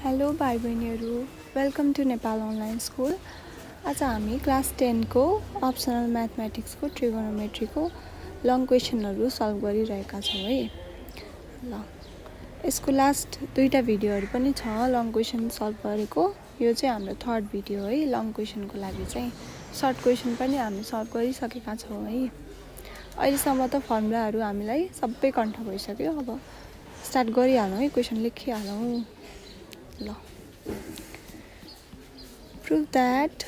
Hello भाइ बहिनीहरू, welcome to Nepal online school. आज हामी क्लास 10 को अप्सनल म्याथमेटिक्सको ट्रिगोनोमेट्रीको लङ क्वेसनहरू सल्भ गरिरहेका छौँ है। ल यसको लास्ट दुईटा भिडियोहरू पनि छ लङ क्वेसन सल्भ गरेको। यो चाहिँ हाम्रो थर्ड भिडियो है लङ क्वेसनको लागि चाहिँ। सर्ट क्वेसन पनि हामी सल्भ गरिसकेका छौँ है। अहिलेसम्म त फर्मुलाहरू हामीलाई सबै कन्ठ भइसक्यो। अब स्टार्ट गरिहालौँ है, क्वेसन लेखिहालौँ। ल prove that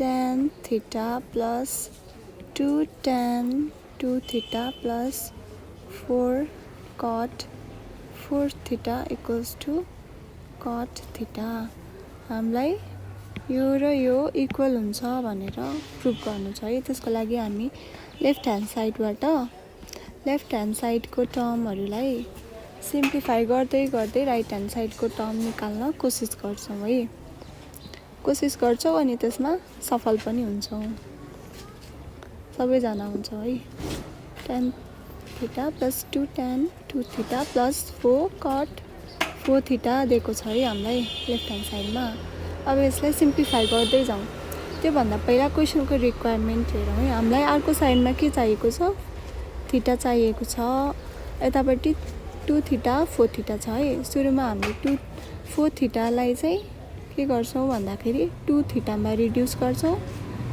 tan theta plus 2 tan 2 theta plus 4 cot 4 theta equals to cot theta। हामीलाई यो र यो इक्वल हुन्छ भनेर प्रुभ गर्नु छ है। त्यसको लागि हामी लेफ्ट ह्यान्ड साइडबाट लेफ्ट ह्यान्ड साइडको टर्महरूलाई सिम्प्लिफाई गर्दै गर्दै राइट ह्यान्ड साइडको टर्म निकाल्न कोसिस गर्छौँ है। कोसिस गर्छौँ अनि त्यसमा सफल पनि हुन्छौँ, सबैजना हुन्छौँ है। tan theta plus 2 tan 2 theta plus 4 cot 4 theta दिएको छ है हामीलाई लेफ्ट ह्यान्ड साइडमा। अब यसलाई सिम्प्लिफाई गर्दै जाउँ। त्योभन्दा पहिला क्वेसनको रिक्वायरमेन्ट हेरौँ है। हामीलाई अर्को साइडमा के चाहिएको छ, थीटा चाहिएको छ। यतापट्टि 2 थीटा 4 थीटा छ है। सुरुमा हामीले 4 थीटालाई चाहिँ के गर्छौँ भन्दाखेरि 2 थीटामा रिड्युस गर्छौँ।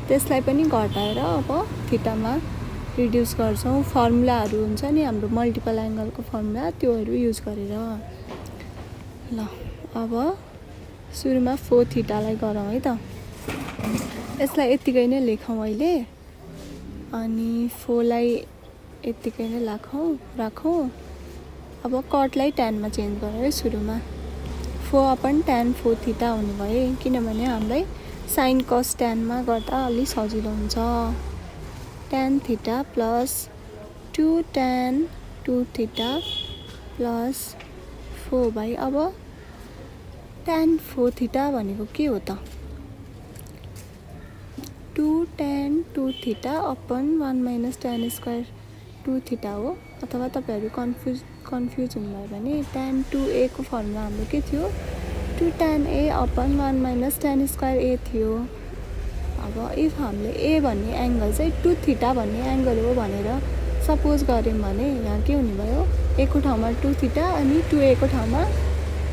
त्यसलाई पनि घटाएर अब थीटामा रिड्युस गर्छौँ। फर्मुलाहरू हुन्छ नि हाम्रो मल्टिपल एङ्गलको फर्मुला, त्योहरू युज गरेर। ल अब सुरुमा 4 थीटालाई गरौँ है त। यसलाई यत्तिकै नै लेखौँ अहिले, अनि 4 लाई यत्तिकै नै राखौँ। अब कटलाई ट्यानमा चेन्ज गरौँ है। सुरुमा 4/tan 4 थीटा हुने भयो, किनभने हामीलाई साइन कस ट्यानमा गर्दा अलि सजिलो हुन्छ। tan theta plus 2 tan 2 theta plus 4 अब tan 4 थीटा भनेको के हो त? 2 tan 2 theta upon 1 minus tan square 2 theta हो। अथवा तपाईँहरू कन्फ्युज हुनुभयो भने tan 2a को फर्मुला हाम्रो के थियो? 2 tan a upon 1 minus tan square a थियो। अब इफ हामीले a भन्ने एङ्गल चाहिँ 2 थीटा भन्ने एङ्गल हो भनेर सपोज गऱ्यौँ भने यहाँ के हुने भयो? a को ठाउँमा 2 थीटा अनि 2a को ठाउँमा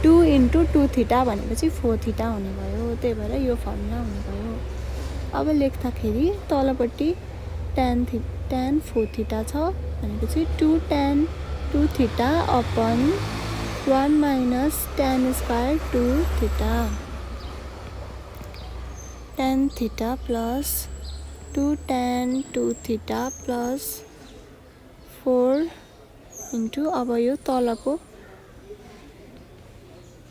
2 × 2 थीटा भनेपछि 4 थीटा हुने भयो। त्यही भएर यो फर्मुला हुने भयो। अब लेख्दाखेरि तलपट्टि tan 4 थीटा छ भनेपछि 2 tan 2 theta upon 1 minus tan square 2 theta. tan theta plus 2 tan 2 theta plus 4 into अब यो तलको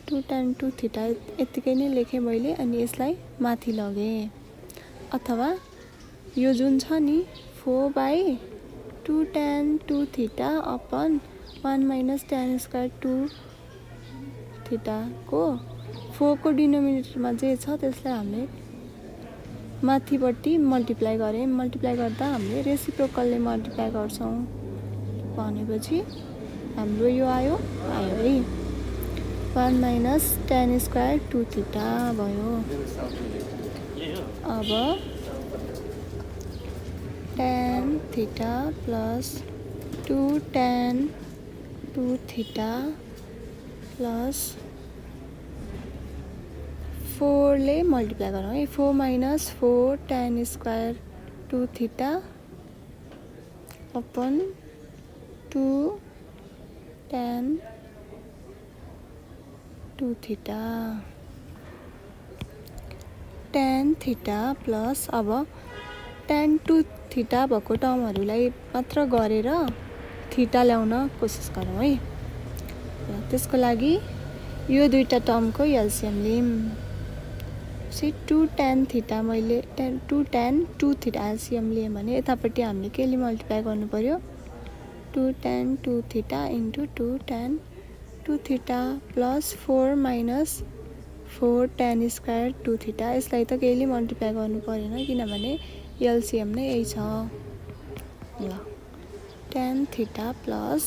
2 tan 2 थीटा यत्तिकै नै लेखेँ मैले, अनि यसलाई माथि लगेँ। अथवा यो जुन छ नि 4/2 tan 2 theta upon 1 minus tan square 2 थीटाको 4 को डिनोमिनेटरमा जे छ त्यसलाई हामीले माथिपट्टि मल्टिप्लाई गरेँ। मल्टिप्लाई गर्दा हामीले रेसिप्रोकलले मल्टिप्लाई गर्छौँ भनेपछि हाम्रो यो आयो है 1 माइनस tan स्क्वायर 2 थीटा भयो। अब tan theta plus 2 tan 2 theta plus 4 ले मल्टिप्लाई गरौँ है। 4 minus 4 tan square 2 theta upon 2 tan 2 theta. tan theta plus अब tan 2 थीटा भएको टर्महरूलाई मात्र गरेर थीटा ल्याउन कोसिस गरौँ है। त्यसको लागि यो दुईटा टर्मको एलसिएम लियौँ। 2 tan थीटा मैले 2 tan 2 थीटा एलसिएम लिएँ भने यतापट्टि हामीले केले मल्टिप्लाई गर्नु पर्यो? 2 tan 2 theta into 2 tan 2 theta plus 4 minus 4 tan square 2 theta. यसलाई त केहीले मल्टिप्लाई गर्नु परेन किनभने एलसिएम नै यही छ। ल tan थीटा प्लस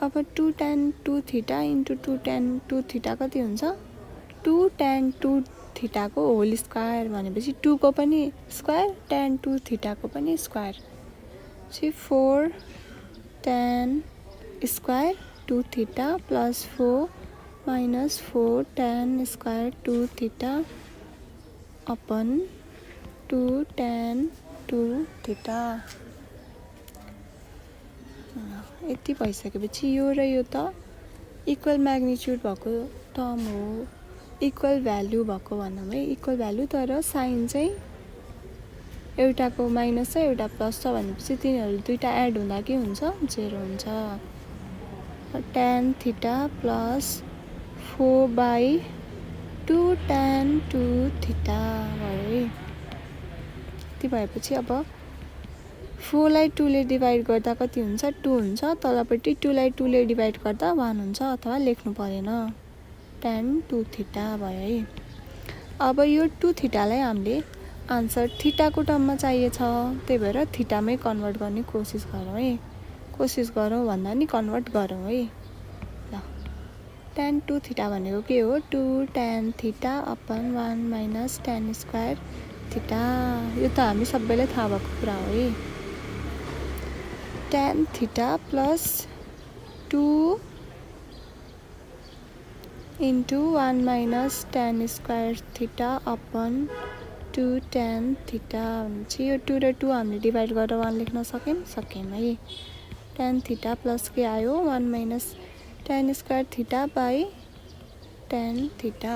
अब 2 tan 2 theta into 2 tan 2 theta कति हुन्छ 2 tan 2 थीटाको होल स्क्वायर भनेपछि 2 को पनि स्क्वायर tan 2 थीटाको पनि square 4 tan square 2 theta plus 4 minus 4 tan square 2 theta upon 2 tan 2 theta यति भइसकेपछि यो र यो त इक्वल म्याग्निट्युड भएको टर्म हो इक्वल भ्यालु भएको भनौँ है इक्वल भ्यालु तर साइन चाहिँ एउटाको माइनस छ एउटा प्लस छ भनेपछि तिनीहरू दुईटा एड हुँदा के हुन्छ 0 हुन्छ tan theta plus 4/2 tan 2 theta भयो है यति भएपछि अब 4 लाई 2 ले डिभाइड गर्दा कति हुन्छ 2 हुन्छ तलपट्टि 2 लाई 2 ले डिभाइड गर्दा 1 हुन्छ अथवा लेख्नु परेन tan 2 थीटा भयो है अब यो 2 थीटालाई हामीले आन्सर थीटाको टर्ममा चाहिएछ त्यही भएर थीटामै कन्भर्ट गर्ने कोसिस गरौँ भन्दा नि कन्भर्ट गरौँ है ल tan 2 थीटा भनेको के हो 2 tan theta upon 1 minus tan square theta यो त हामी सबैलाई थाहा भएको कुरा हो है tan theta plus 2 into 1 minus tan square theta upon 2 tan theta भनेपछि यो 2 र 2 हामीले डिभाइड गरेर 1 लेख्न सक्यौँ है tan थीटा प्लस के आयो 1 minus tan square theta by tan theta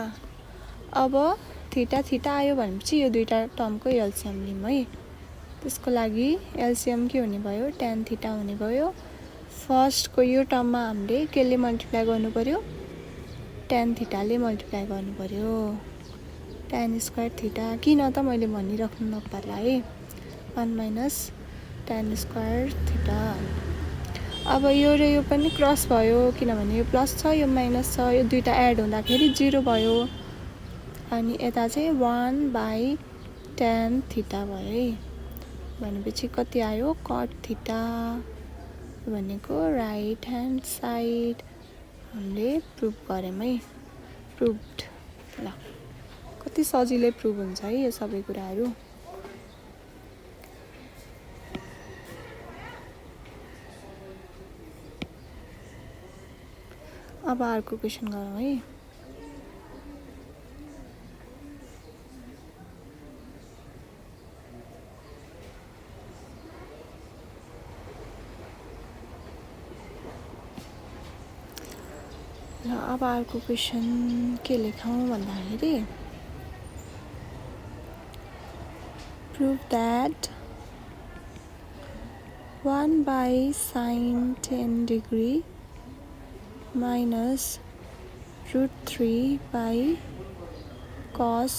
अब थीटा थीटा आयो भनेपछि यो दुईटा टर्मको एलसिएम लिउँ है त्यसको लागि एलसिएम के हुने भयो tan थीटा हुने भयो फर्स्टको यो टर्ममा हामीले केले मल्टिप्लाई गर्नु पर्यो tan थीटाले मल्टिप्लाई गर्नु पर्यो tan स्क्वायर थीटा किन त मैले भनिराख्नु नपर्ला है 1 माइनस tan स्क्वायर थीटा अब यो र यो पनि क्रस भयो किनभने यो प्लस छ यो माइनस छ यो दुईटा एड हुँदाखेरि 0 भयो अनि यता चाहिँ 1/tan थीटा भयो है भनेपछि कति आयो cot थीटा भनेको राइट ह्यान्ड साइड हामीले प्रुभ गऱ्यौँ है प्रुभड ल कति सजिलै प्रुभ हुन्छ है यो सबै कुराहरू अब अर्को क्वेसन गरौँ है ल अब अर्को क्वेसन के लेखौँ भन्दाखेरि prove that 1/sin 10 degree minus √3/cos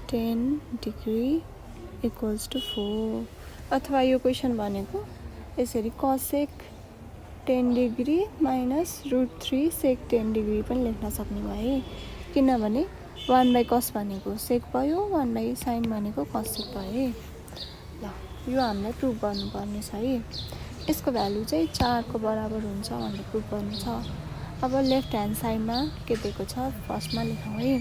10 degree equals to 4 अथवा यो क्वेसन भनेको यसरी cosec 10 degree minus √3 sec 10 degree पनि लेख्न सक्ने भए किनभने 1/cos भनेको सेक भयो 1/sin भनेको cosec भयो ल यो हामीलाई प्रुभ गर्नुपर्ने छ है यसको भ्यालु चाहिँ 4 को बराबर हुन्छ भनेर प्रुभ गर्नु छ अब लेफ्ट ह्यान्ड साइडमा के दिएको छ फर्स्टमा लेखौँ है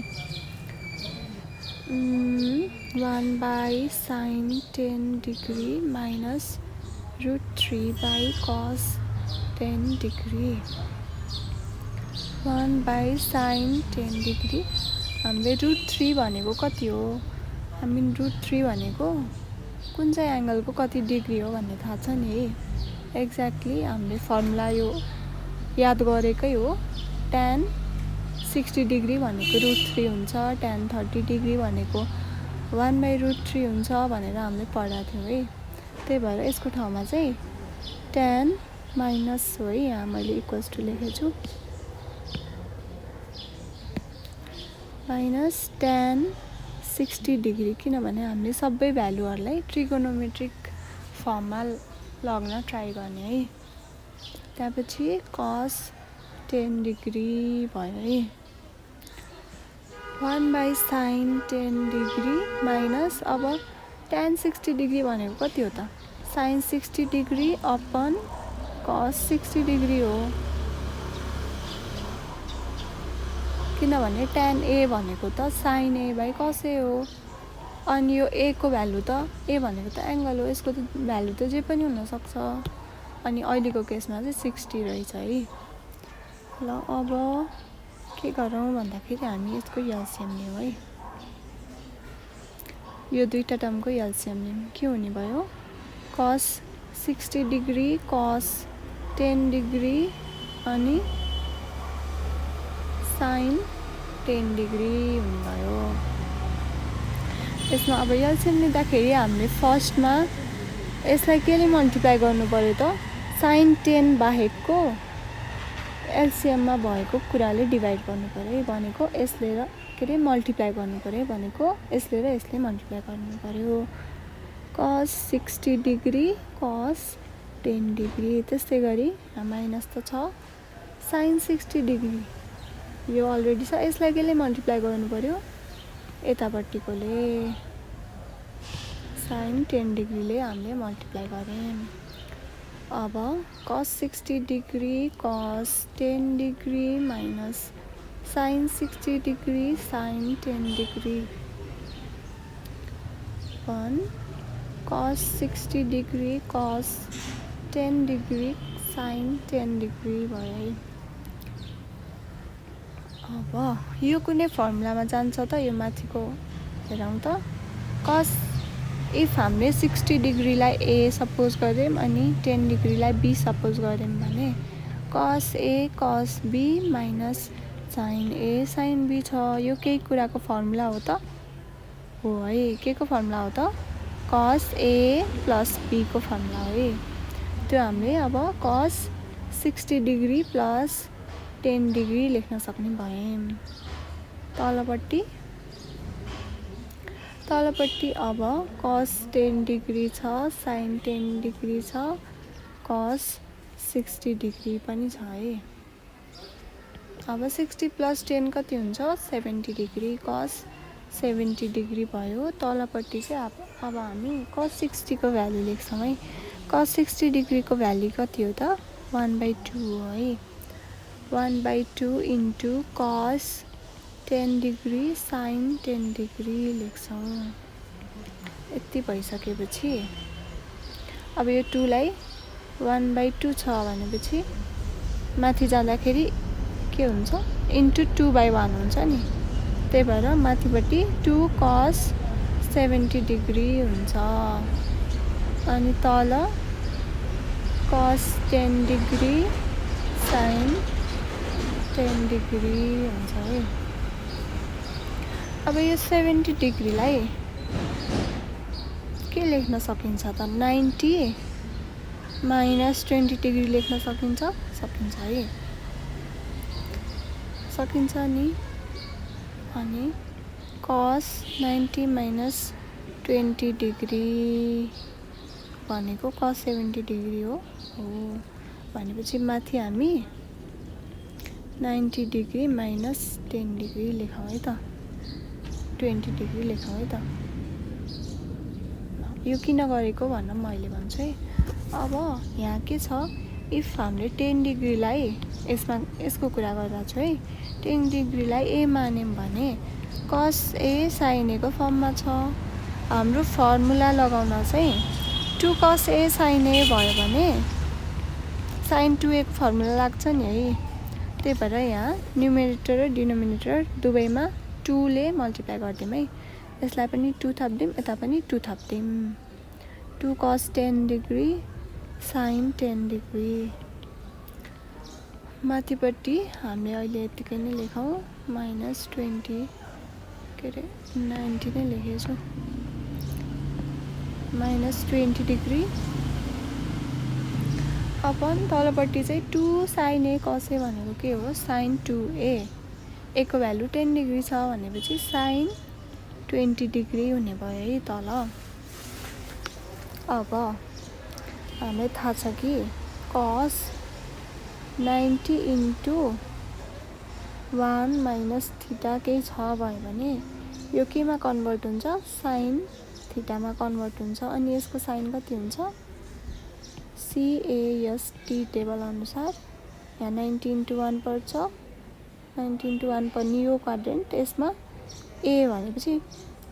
1/sin 10 degree minus √3/cos 10 degree 1/sin 10 degree हामीले √3 भनेको कति हो हामी √3 भनेको कुन चाहिँ एङ्गलको कति डिग्री हो भन्ने थाहा छ नि है एक्ज्याक्टली हामीले फर्मुला यो याद गरेकै हो tan 60 डिग्री भनेको √3 हुन्छ tan 30 डिग्री भनेको 1/√3 हुन्छ भनेर हामीले पढाएको थियौँ है त्यही भएर यसको ठाउँमा चाहिँ tan माइनस हो है यहाँ मैले इक्वल्स टु लेखेको छु माइनस tan 60 डिग्री किनभने हामीले सबै भ्यालुहरूलाई ट्रिगोनोमेट्रिक फर्ममा लग्न ट्राई गर्ने है त्यसपछि cos 10 डिग्री भयो है 1/sin 10 डिग्री माइनस अब tan 60 डिग्री भनेको कति हो त sin 60 डिग्री अपन cos 60 डिग्री हो किनभने tan a भनेको त sin a by cos a हो अनि यो a को भ्यालु त a भनेको त एंगल हो यसको त भ्यालु त जे पनि हुन सक्छ अनि अहिलेको केसमा चाहिँ 60 रहेछ है ल अब के गरौँ भन्दाखेरि हामी यसको एलसीएम लियौँ है यो दुईटा टर्मको एलसीएम लियौँ के हुने भयो cos 60 डिग्री cos 10 डिग्री अनि sin 10 डिग्री हुने भयो यसमा अब एलसीएम लिँदाखेरि हामीले फर्स्टमा यसलाई केले मल्टिप्लाई गर्नु पर्यो त sin 10 बाहेकको एलसीएममा भएको कुराले डिभाइड गर्नु पर्यो भनेको यसले र के रे मल्टिप्लाई गर्नु पर्यो भनेको यसले र यसले मल्टिप्लाई गर्नु पर्यो cos 60 डिग्री cos 10 डिग्री त्यस्तै गरी माइनस त छ sin 60 डिग्री यो अलरेडी छ यसलाई केले मल्टिप्लाई गर्नु पर्यो यतापट्टिकोले sin 10 डिग्रीले हामीले मल्टिप्लाई गर्यौं अब cos 60 degree cos 10 degree minus sin 60 degree sin 10 degree 1 cos 60 degree cos 10 degree sin 10 degree भयो अब यो कुनै फर्मुलामा जान्छ त यो माथिको हेरौँ त cos इफ हामीले 60 डिग्रीलाई a सपोज गर्यौं अनि 10 डिग्रीलाई b सपोज गर्यौं भने cos a cos b minus sin a sin b छ यो केही कुराको फर्मुला हो त हो है के को फर्मुला हो त cos a प्लस b को फर्मुला हो है त्यो हामीले अब cos 60 डिग्री प्लस 10 डिग्री लेख्न सक्ने भयौं तलपट्टि अब cos 10 डिग्री छ sin 10 डिग्री छ cos 60 डिग्री पनि छ है अब 60 प्लस 10 कति हुन्छ 70 डिग्री cos 70 डिग्री भयो तलपट्टि चाहिँ अब हामी cos 60 को भ्यालु लेख्छौँ है cos 60 डिग्री को भ्यालु कति हो त 1/2 हो है 1/2 into cos 10 degree sin 10 degree लेख्छौँ यति भइसकेपछि अब यो 2 लाई 1/2 छ भनेपछि माथि जाँदाखेरि के हुन्छ इन्टु 2/1 हुन्छ नि त्यही भएर माथिपट्टि 2 cos 70 डिग्री हुन्छ अनि तल cos 10 डिग्री sin 10 डिग्री हुन्छ है अब यो 70 डिग्रीलाई के लेख्न सकिन्छ त 90 माइनस 20 डिग्री लेख्न सकिन्छ है सकिन्छ नि अनि cos 90 माइनस 20 डिग्री भनेको cos 70 डिग्री हो भनेपछि माथि हामी 90 डिग्री माइनस 10 डिग्री लेखौँ है त 20 डिग्री लेखौँ है त यो किन गरेको भनेर मैले भन्छु है अब यहाँ के छ इफ हामीले 10 डिग्रीलाई यसको कुरा गर्दा छु है 10 डिग्रीलाई a मान्यौं भने cos a sin a को फर्ममा छ हाम्रो फर्मुला लगाउन चाहिँ 2 cos a sin a भयो भने sin 2a को फर्मुला लाग्छ नि है त्यही भएर यहाँ न्युमेरेटर र डिनोमिनेटर दुवैमा 2 ले मल्टिप्लाई गर्दियौँ है यसलाई पनि 2 थप्दियौँ यता पनि 2 थप्दियौँ 2 cos 10 डिग्री sin 10 डिग्री माथिपट्टि हामीले अहिले यतिकै नै लेखौँ माइनस 20 के रे 90 नै लेखेको छु माइनस 20 डिग्री अपन तलपट्टि चाहिँ 2 sin a cos a भनेको के हो sin 2a a को भ्यालु 10 डिग्री छ भनेपछि sin 20 डिग्री हुने भयो है तल अब हामीलाई थाहा छ कि cos 90 इन्टु 1 माइनस थीटा केही छ भयो भने यो केमा कन्भर्ट हुन्छ sin थीटामा कन्भर्ट हुन्छ। अनि यसको साइन कति हुन्छ CAST टेबल अनुसार यहाँ 19:1 पर्छ। 19:1 पर्ने यो क्वाड्रेन्ट यसमा A भनेपछि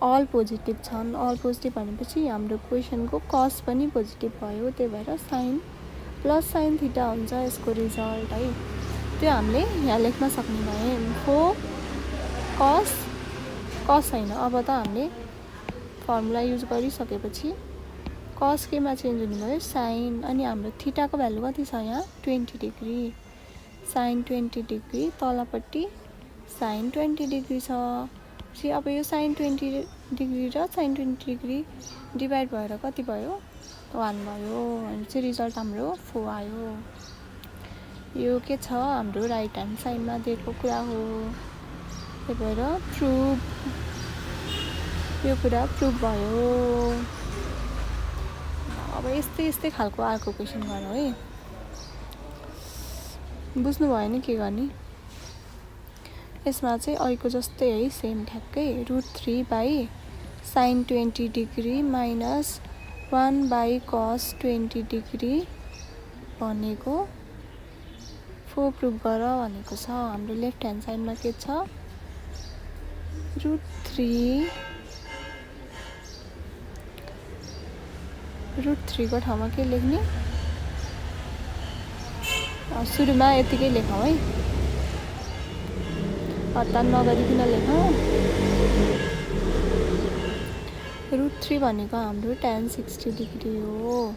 अल पोजिटिभ छन्। अल पोजिटिभ भनेपछि हाम्रो क्वेसनको कस पनि पोजिटिभ भयो, त्यही भएर साइन प्लस साइन थीटा हुन्छ यसको रिजल्ट है। त्यो हामीले यहाँ लेख्न सक्ने भए 4 कस होइन। अब त हामीले फर्मुला युज गरिसकेपछि कस केमा चेन्ज हुने भयो साइन। अनि हाम्रो थीटाको भ्यालु कति छ यहाँ 20 डिग्री। साइन 20 डिग्री तलपट्टि साइन 20 डिग्री छ। अब यो साइन 20 डिग्री र साइन 20 डिग्री डिभाइड भएर कति भयो 1 भयो। अनि चाहिँ रिजल्ट हाम्रो 4 आयो। यो के छ हाम्रो राइट ह्यान्ड साइडमा दिएको कुरा हो, त्यही भएर यो कुरा प्रुभ भयो। अब यस्तै खालको अर्को क्वेसन गरौँ है। बुझ्नु भएन के गर्ने। यसमा चाहिँ अहिलेको जस्तै है सेम ठ्याक्कै √3 साइन 20 डिग्री माइनस 1 कस 20 डिग्री भनेको 4 प्रुभ गर भनेको छ। हाम्रो लेफ्ट ह्यान्ड साइडमा के छ √3 को ठाउँमा के लेख्ने सुरुमा यतिकै लेखौँ है, हतार नगरिकन लेखौँ। √3 भनेको हाम्रो tan 60 डिग्री हो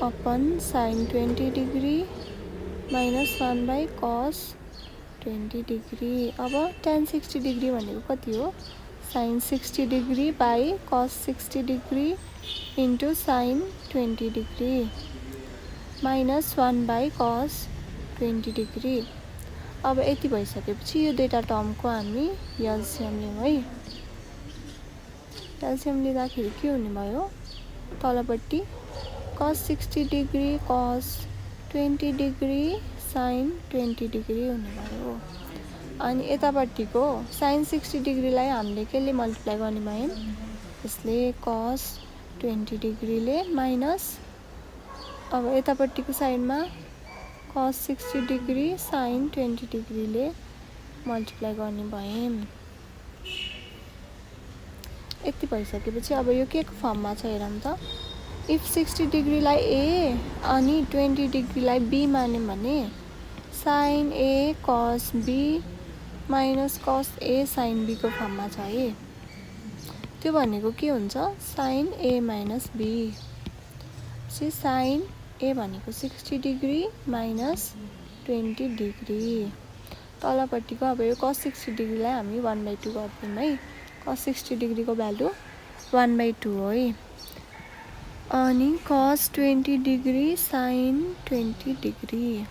अपन साइन 20 डिग्री माइनस 1 कस 20 डिग्री। अब tan 60 डिग्री भनेको कति हो sign 60 degree by cos 60 degree into sign 20 degree minus 1 कस 20 डिग्री। अब यति भइसकेपछि यो दुईटा टर्मको हामी एलसिएम लियौँ है। एलसिएम लिँदाखेरि के हुने भयो तलपट्टि कस 60 डिग्री कस 20 डिग्री साइन 20 डिग्री हुने भयो। अनि यतापट्टिको साइन 60 डिग्रीलाई हामीले केले मल्टिप्लाई गर्ने भयौँ यसले कस 20 डिग्रीले माइनस अब यतापट्टिको साइडमा कस 60 डिग्री साइन 20 डिग्रीले मल्टिप्लाई गर्ने भयौँ। यति भइसकेपछि अब यो के को फर्ममा छ हेरौँ त। इफ 60 डिग्रीलाई ए अनि 20 डिग्रीलाई बी मान्यौँ भने साइन ए कस बी माइनस कस ए साइन बी को फर्ममा छ है। त्यो भनेको के हुन्छ sine A minus B. Sine A भनेको 60 डिग्री माइनस 20 डिग्री। तलपट्टिको अब यो कस 60 डिग्रीलाई हामी 1/2 गर्छौँ है। कस 60 डिग्रीको भ्यालु 1/2 हो है। अनि कस 20 डिग्री साइन 20 डिग्री।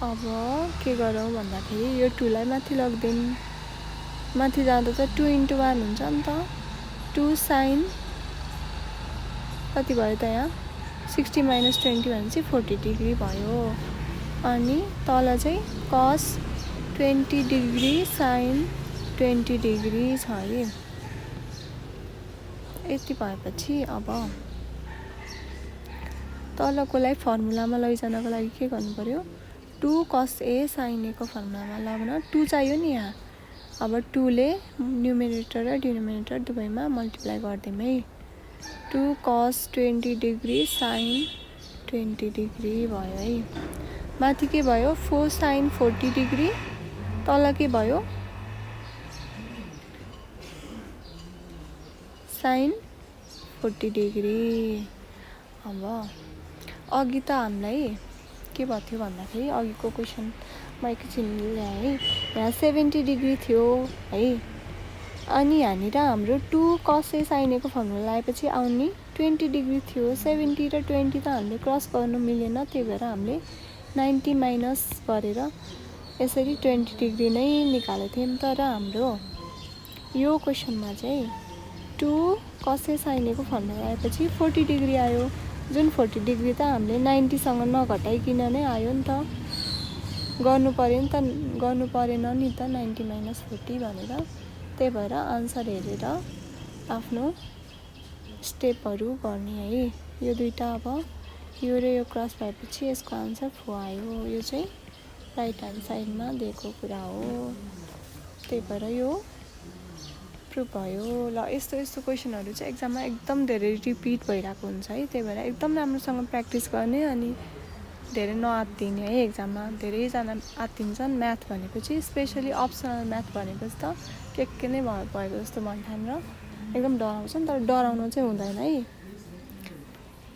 अब के गरौँ भन्दाखेरि यो 2 लाई माथि लग्दिउँ। माथि जाँदा त 2 × 1 हुन्छ नि त। 2 साइन कति भयो त यहाँ 60 माइनस 20 भनेपछि 40 डिग्री भयो। अनि तल चाहिँ कस 20 डिग्री साइन 20 डिग्री छ है। यति भएपछि अब तलकोलाई फर्मुलामा लैजानको लागि के गर्नु पर्यो 2 कस ए साइन ए को फर्मुलामा लगाउन 2 चाहियो नि यहाँ। अब 2 ले न्युमेरेटर र डिनोमिनेटर दुवैमा मल्टिप्लाई गरिदिउँ है। 2 कस 20 डिग्री साइन 20 डिग्री भयो है। माथि के भयो 4 साइन 40 डिग्री तल के भयो साइन 40 डिग्री। अब अघि त हामीलाई के भयो थियो भन्दाखेरि अघिको क्वेसनमा एकैछिन ल्याएँ है। यहाँ 70 डिग्री थियो है। अनि यहाँनिर हाम्रो 2 कस ए साइन ए को फर्मुला लगाएपछि आउने 20 डिग्री थियो। 70 र 20 त हामीले क्रस गर्नु मिलेन, त्यही भएर हामीले 90 माइनस गरेर यसरी 20 डिग्री नै निकालेको थियौँ। तर हाम्रो यो क्वेसनमा चाहिँ 2 कस ए साइन ए को फर्मुला लगाएपछि 40 डिग्री आयो। जुन 40 डिग्री त हामीले 90 सँग नघटाइकन नै आयो नि त। गर्नु परेन नि त 90 माइनस 40 भनेर त्यही भएर आन्सर हेरेर आफ्नो स्टेपहरू गर्ने है। यो दुईटा अब यो र यो क्रस भएपछि यसको आन्सर 4 आयो। यो चाहिँ राइट ह्यान्ड साइडमा दिएको कुरा हो, त्यही भएर यो प्रुभ भयो। ल यस्तो क्वेसनहरू चाहिँ एक्जाममा एकदम धेरै रिपिट भइरहेको हुन्छ है, त्यही भएर एकदम राम्रोसँग प्र्याक्टिस गर्ने अनि धेरै नआत्तिने है। एक्जाममा धेरैजना आत्तिन्छन् म्याथ भनेपछि, स्पेसली अप्सनल म्याथ भनेपछि त के नै भएको जस्तो भन्ठान र एकदम डराउँछन्, तर डराउनु चाहिँ हुँदैन है।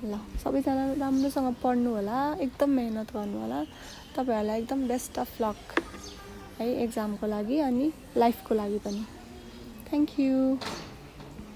ल सबैजना राम्रोसँग पढ्नु होला, एकदम मेहनत गर्नु होला। तपाईँहरूलाई एकदम बेस्ट अफ लक है एक्जामको लागि अनि लाइफको लागि पनि। Thank you.